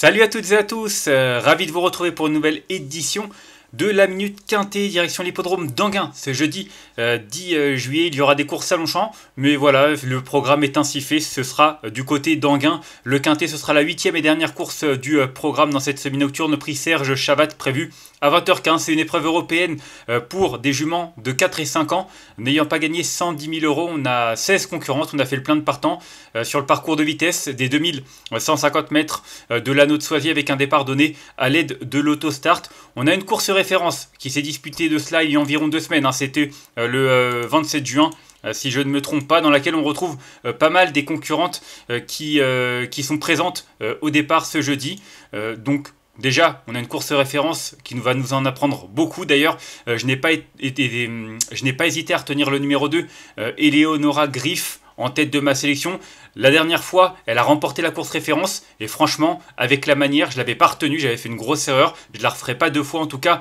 Salut à toutes et à tous, ravi de vous retrouver pour une nouvelle édition de la Minute Quintet, direction l'hippodrome d'Enghien. Ce jeudi 10 juillet, il y aura des courses à Longchamp, mais voilà, le programme est ainsi fait, ce sera du côté d'Enghien. Le Quintet, ce sera la 8e et dernière course du programme dans cette semi-nocturne, prix Serge Chavat, prévu à 20h15. C'est une épreuve européenne pour des juments de 4 et 5 ans. N'ayant pas gagné 110 000 euros, on a 16 concurrentes, on a fait le plein de partants sur le parcours de vitesse des 2150 mètres de l'anneau de Soisy avec un départ donné à l'aide de l'autostart. On a une course référence qui s'est disputée de cela il y a environ 2 semaines, hein. C'était le 27 juin. Si je ne me trompe pas, dans laquelle on retrouve pas mal des concurrentes qui sont présentes au départ ce jeudi. Donc déjà, on a une course référence qui va nous en apprendre beaucoup. D'ailleurs, je n'ai pas hésité à retenir le numéro 2, Eleonora Griff, en tête de ma sélection. La dernière fois, elle a remporté la course référence et franchement, avec la manière, je ne l'avais pas retenue, j'avais fait une grosse erreur. Je ne la referai pas 2 fois en tout cas.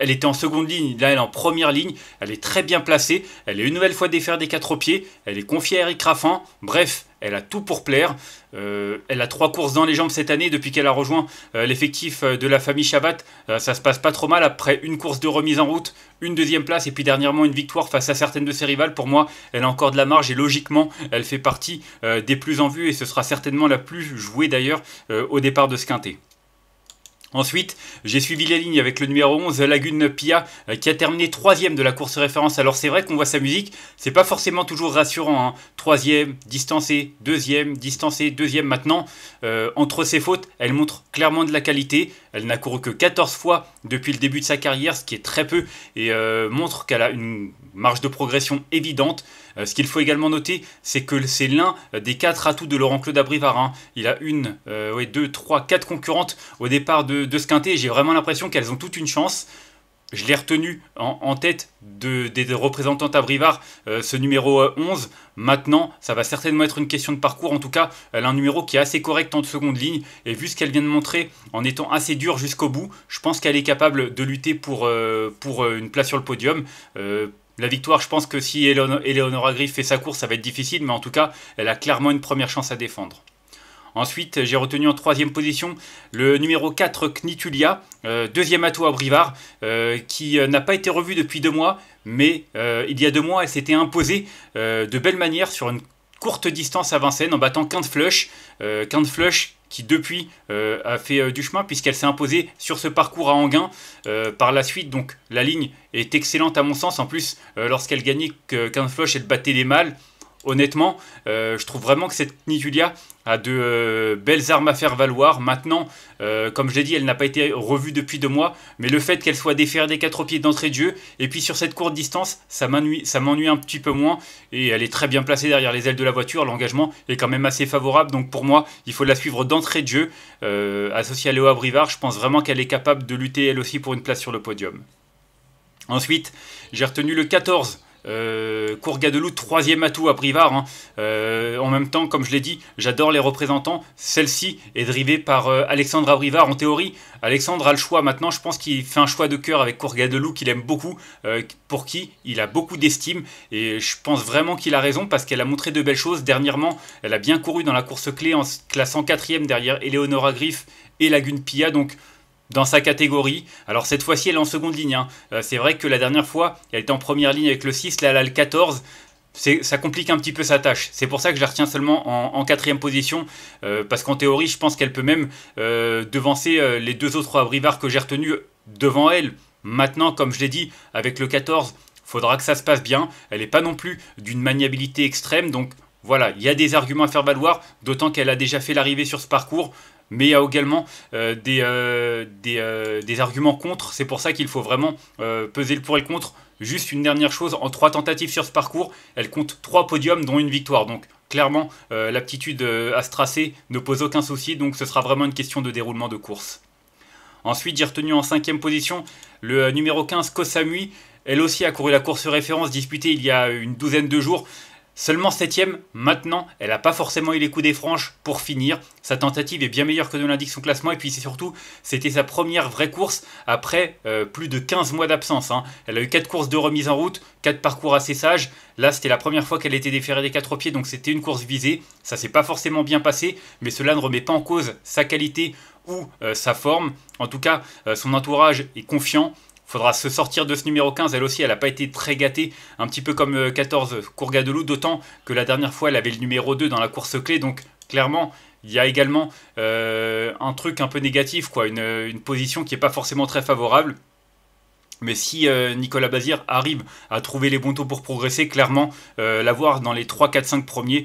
Elle était en seconde ligne, là elle est en première ligne. Elle est très bien placée. Elle est une nouvelle fois défaire des 4 pieds. Elle est confiée à Eric Raffin. Bref, elle a tout pour plaire. Elle a 3 courses dans les jambes cette année depuis qu'elle a rejoint l'effectif de la famille Chavat. Ça se passe pas trop mal après une course de remise en route, une deuxième place et puis dernièrement une victoire face à certaines de ses rivales. Pour moi, elle a encore de la marge et logiquement, elle fait partie des plus en vue et ce sera certainement la plus jouée d'ailleurs au départ de ce quintet. Ensuite, j'ai suivi les lignes avec le numéro 11, Lagune Pia, qui a terminé 3e de la course référence. Alors c'est vrai qu'on voit sa musique, c'est pas forcément toujours rassurant, hein. 3e, distancé, 2e, distancé, 2e maintenant. Entre ses fautes, elle montre clairement de la qualité. Elle n'a couru que 14 fois depuis le début de sa carrière, ce qui est très peu, et montre qu'elle a une marge de progression évidente. Ce qu'il faut également noter, c'est que c'est l'un des 4 atouts de Laurent-Claude Abrivard, hein. Il a 2, 3, 4 concurrentes au départ de ce quintet. J'ai vraiment l'impression qu'elles ont toute une chance. Je l'ai retenu en tête des représentantes Abrivard, ce numéro 11. Maintenant, ça va certainement être une question de parcours. En tout cas, elle a un numéro qui est assez correct en seconde ligne. Et vu ce qu'elle vient de montrer, en étant assez dure jusqu'au bout, je pense qu'elle est capable de lutter pour une place sur le podium. La victoire, je pense que si Eleonora Griff fait sa course, ça va être difficile. Mais en tout cas, elle a clairement une première chance à défendre. Ensuite, j'ai retenu en 3e position le numéro 4, Knitulia, deuxième atout à Brivard, qui n'a pas été revu depuis 2 mois, mais il y a 2 mois, elle s'était imposée de belle manière sur une courte distance à Vincennes en battant Quinte Flush. Quinte Flush qui depuis a fait du chemin puisqu'elle s'est imposée sur ce parcours à Enghien par la suite. Donc la ligne est excellente à mon sens. En plus, lorsqu'elle gagnait Quinte Flush, elle battait les mâles. Honnêtement, je trouve vraiment que cette Knitulia a de belles armes à faire valoir. Maintenant, comme je l'ai dit, elle n'a pas été revue depuis 2 mois, mais le fait qu'elle soit déférée des 4 pieds d'entrée de jeu, et puis sur cette courte distance, ça m'ennuie un petit peu moins, et elle est très bien placée derrière les ailes de la voiture. L'engagement est quand même assez favorable, donc pour moi, il faut la suivre d'entrée de jeu. Associée à Léo Abrivard, je pense vraiment qu'elle est capable de lutter elle aussi pour une place sur le podium. Ensuite, j'ai retenu le 14, Courgadelou, 3e atout à Brivard, hein. En même temps, comme je l'ai dit, j'adore les représentants. Celle-ci est drivée par Alexandre Abrivard. En théorie, Alexandre a le choix. Maintenant, je pense qu'il fait un choix de cœur avec Courgadelou qu'il aime beaucoup, pour qui il a beaucoup d'estime. Et je pense vraiment qu'il a raison parce qu'elle a montré de belles choses. Dernièrement, elle a bien couru dans la course clé en classant 4e derrière Eleonora Griff et Lagune Pia. Donc dans sa catégorie. Alors cette fois-ci elle est en seconde ligne, hein. C'est vrai que la dernière fois elle était en première ligne avec le 6, là elle a le 14. Ça complique un petit peu sa tâche. C'est pour ça que je la retiens seulement en 4e position. Parce qu'en théorie je pense qu'elle peut même devancer les 2 autres Abrivard que j'ai retenus devant elle. Maintenant, comme je l'ai dit, avec le 14, faudra que ça se passe bien. Elle n'est pas non plus d'une maniabilité extrême. Donc voilà, il y a des arguments à faire valoir. D'autant qu'elle a déjà fait l'arrivée sur ce parcours. Mais il y a également des arguments contre. C'est pour ça qu'il faut vraiment peser le pour et le contre. Juste une dernière chose, en 3 tentatives sur ce parcours, elle compte 3 podiums dont une victoire. Donc clairement, l'aptitude à se tracer ne pose aucun souci. Donc ce sera vraiment une question de déroulement de course. Ensuite, j'ai retenu en 5e position le numéro 15, Kosamui. Elle aussi a couru la course référence disputée il y a une douzaine de jours. Seulement 7e, maintenant, elle n'a pas forcément eu les coups des franches pour finir. Sa tentative est bien meilleure que ne l'indique son classement. Et puis c'est surtout, c'était sa première vraie course après plus de 15 mois d'absence, hein. Elle a eu 4 courses de remise en route, 4 parcours assez sages. Là, c'était la première fois qu'elle était déférée des 4 pieds, donc c'était une course visée. Ça s'est pas forcément bien passé, mais cela ne remet pas en cause sa qualité ou sa forme. En tout cas, son entourage est confiant. Il faudra se sortir de ce numéro 15. Elle aussi, elle n'a pas été très gâtée, un petit peu comme 14 Courgadou, d'autant que la dernière fois, elle avait le numéro 2 dans la course clé. Donc, clairement, il y a également un truc un peu négatif, quoi, une position qui n'est pas forcément très favorable. Mais si Nicolas Bazir arrive à trouver les bons taux pour progresser, clairement, l'avoir dans les 3, 4, 5 premiers,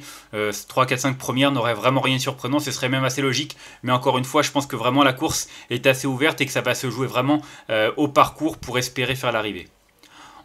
3, 4, 5 premières n'aurait vraiment rien de surprenant, ce serait même assez logique. Mais encore une fois, je pense que vraiment la course est assez ouverte et que ça va se jouer vraiment au parcours pour espérer faire l'arrivée.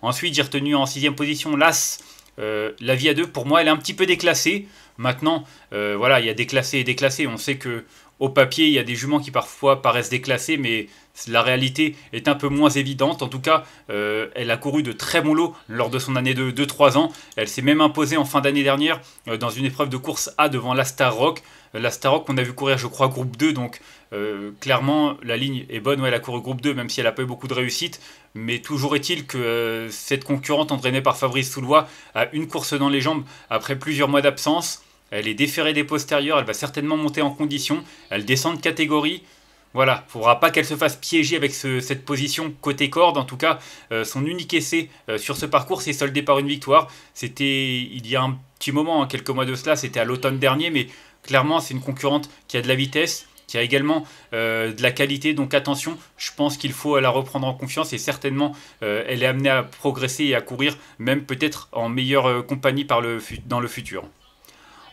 Ensuite, j'ai retenu en 6ème position l'As, la Via 2. Pour moi, elle est un petit peu déclassée. Maintenant, voilà, il y a déclassé et déclassé. On sait que au papier, il y a des juments qui parfois paraissent déclassés, mais la réalité est un peu moins évidente. En tout cas, elle a couru de très bons lots lors de son année de 2-3 ans. Elle s'est même imposée en fin d'année dernière dans une épreuve de course A devant la Star Rock. La Star Rock, on a vu courir, je crois, groupe 2. Donc, clairement, la ligne est bonne. Ouais, elle a couru groupe 2, même si elle n'a pas eu beaucoup de réussite. Mais toujours est-il que cette concurrente, entraînée par Fabrice Soulois, a une course dans les jambes après plusieurs mois d'absence. Elle est déférée des postérieurs, elle va certainement monter en condition, elle descend de catégorie. Voilà, il ne faudra pas qu'elle se fasse piéger avec cette position côté corde. En tout cas, son unique essai sur ce parcours s'est soldé par une victoire. C'était il y a un petit moment, hein, quelques mois de cela, c'était à l'automne dernier, mais clairement c'est une concurrente qui a de la vitesse, qui a également de la qualité. Donc attention, je pense qu'il faut la reprendre en confiance et certainement elle est amenée à progresser et à courir, même peut-être en meilleure compagnie dans le futur.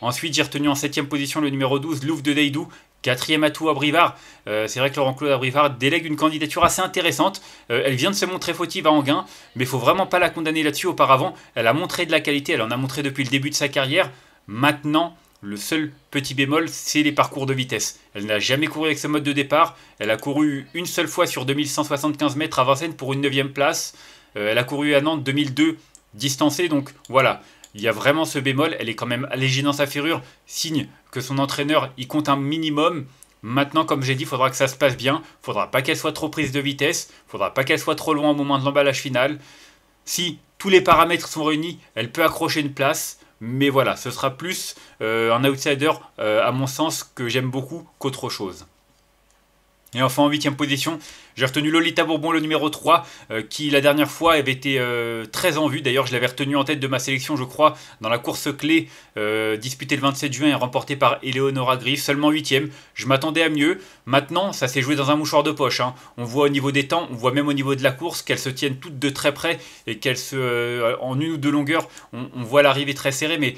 Ensuite, j'ai retenu en 7ème position le numéro 12, Louvre de Deidou, 4e atout à Brivard. C'est vrai que Laurent-Claude Abrivard délègue une candidature assez intéressante. Elle vient de se montrer fautive à Enghien, mais il ne faut vraiment pas la condamner là-dessus. Auparavant, elle a montré de la qualité, elle en a montré depuis le début de sa carrière. Maintenant, le seul petit bémol, c'est les parcours de vitesse. Elle n'a jamais couru avec ce mode de départ. Elle a couru une seule fois sur 2175 mètres à Vincennes pour une 9e place. Elle a couru à Nantes 2002 distancée, donc voilà. Il y a vraiment ce bémol, elle est quand même allégée dans sa ferrure, signe que son entraîneur y compte un minimum. Maintenant, comme j'ai dit, il faudra que ça se passe bien, il ne faudra pas qu'elle soit trop prise de vitesse, il ne faudra pas qu'elle soit trop loin au moment de l'emballage final. Si tous les paramètres sont réunis, elle peut accrocher une place, mais voilà, ce sera plus un outsider, à mon sens, que j'aime beaucoup qu'autre chose. Et enfin en 8ème position, j'ai retenu Lolita Bourbon, le numéro 3, qui la dernière fois avait été très en vue. D'ailleurs, je l'avais retenu en tête de ma sélection, je crois, dans la course clé disputée le 27 juin et remportée par Eleonora Griff, seulement 8ème. Je m'attendais à mieux. Maintenant, ça s'est joué dans un mouchoir de poche, hein. On voit au niveau des temps, on voit même au niveau de la course qu'elles se tiennent toutes de très près et qu'elles en une ou deux longueurs, on voit l'arrivée très serrée. Mais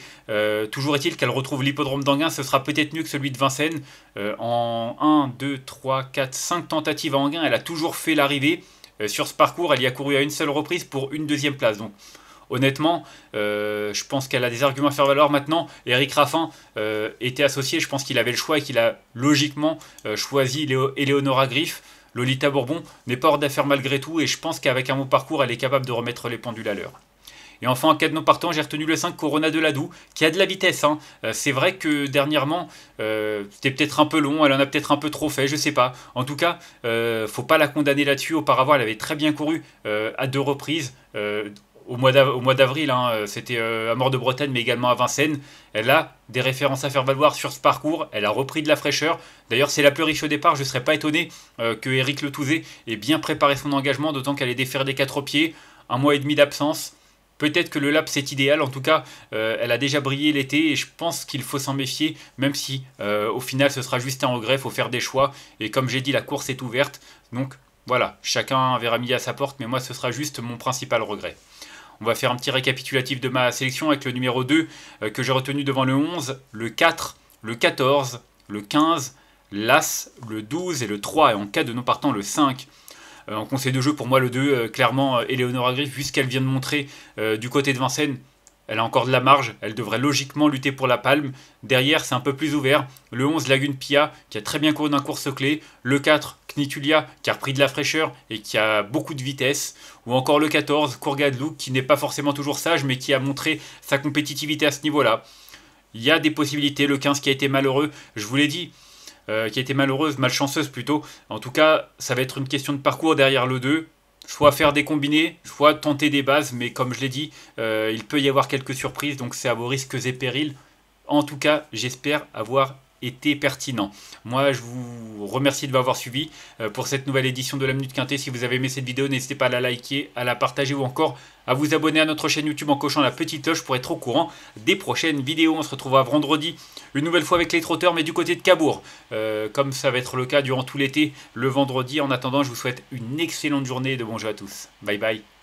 toujours est-il qu'elle retrouve l'hippodrome d'Enghien. Ce sera peut-être mieux que celui de Vincennes. En 1, 2, 3, 4, 5 tentatives à Enghien, elle a toujours fait l'arrivée. Sur ce parcours, elle y a couru à une seule reprise pour une 2e place. Donc honnêtement, je pense qu'elle a des arguments à faire valoir maintenant. Eric Raffin était associé, je pense qu'il avait le choix et qu'il a logiquement choisi Eleonora Griff. Lolita Bourbon n'est pas hors d'affaire malgré tout et je pense qu'avec un bon parcours, elle est capable de remettre les pendules à l'heure. Et enfin, en cas de non partant, j'ai retenu le 5 Corona de Ladou, qui a de la vitesse, hein. C'est vrai que dernièrement, c'était peut-être un peu long, elle en a peut-être un peu trop fait, je sais pas. En tout cas, faut pas la condamner là-dessus. Auparavant, elle avait très bien couru à 2 reprises. Au mois d'avril, hein, c'était à Mort de Bretagne, mais également à Vincennes. Elle a des références à faire valoir sur ce parcours. Elle a repris de la fraîcheur. D'ailleurs, c'est la plus riche au départ. Je ne serais pas étonné que Éric Le Touzé ait bien préparé son engagement, d'autant qu'elle est déférée des 4 pieds. 1 mois et demi d'absence. Peut-être que le laps est idéal, en tout cas, elle a déjà brillé l'été et je pense qu'il faut s'en méfier, même si au final ce sera juste un regret, il faut faire des choix. Et comme j'ai dit, la course est ouverte, donc voilà, chacun verra midi à sa porte, mais moi ce sera juste mon principal regret. On va faire un petit récapitulatif de ma sélection avec le numéro 2 que j'ai retenu devant le 11, le 4, le 14, le 15, l'As, le 12 et le 3, et en cas de non partant le 5. En conseil de jeu, pour moi, le 2, clairement, Eleonora Griff, vu ce qu'elle vient de montrer du côté de Vincennes, elle a encore de la marge, elle devrait logiquement lutter pour la palme. Derrière, c'est un peu plus ouvert. Le 11, Lagune Pia, qui a très bien couru dans la course clé. Le 4, Knitulia, qui a repris de la fraîcheur et qui a beaucoup de vitesse. Ou encore le 14, Courgadou, qui n'est pas forcément toujours sage, mais qui a montré sa compétitivité à ce niveau-là. Il y a des possibilités. Le 15 qui a été malheureux, je vous l'ai dit. Qui a été malchanceuse plutôt. En tout cas, ça va être une question de parcours derrière le 2. Soit faire des combinés, soit tenter des bases, mais comme je l'ai dit, il peut y avoir quelques surprises, donc c'est à vos risques et périls. En tout cas, j'espère avoir été pertinent. Moi, je vous remercie de m'avoir suivi pour cette nouvelle édition de la Minute Quintée. Si vous avez aimé cette vidéo, n'hésitez pas à la liker, à la partager ou encore à vous abonner à notre chaîne YouTube en cochant la petite cloche pour être au courant des prochaines vidéos. On se retrouvera vendredi une nouvelle fois avec les trotteurs, mais du côté de Cabourg, comme ça va être le cas durant tout l'été, le vendredi. En attendant, je vous souhaite une excellente journée et de bons jeux à tous. Bye bye.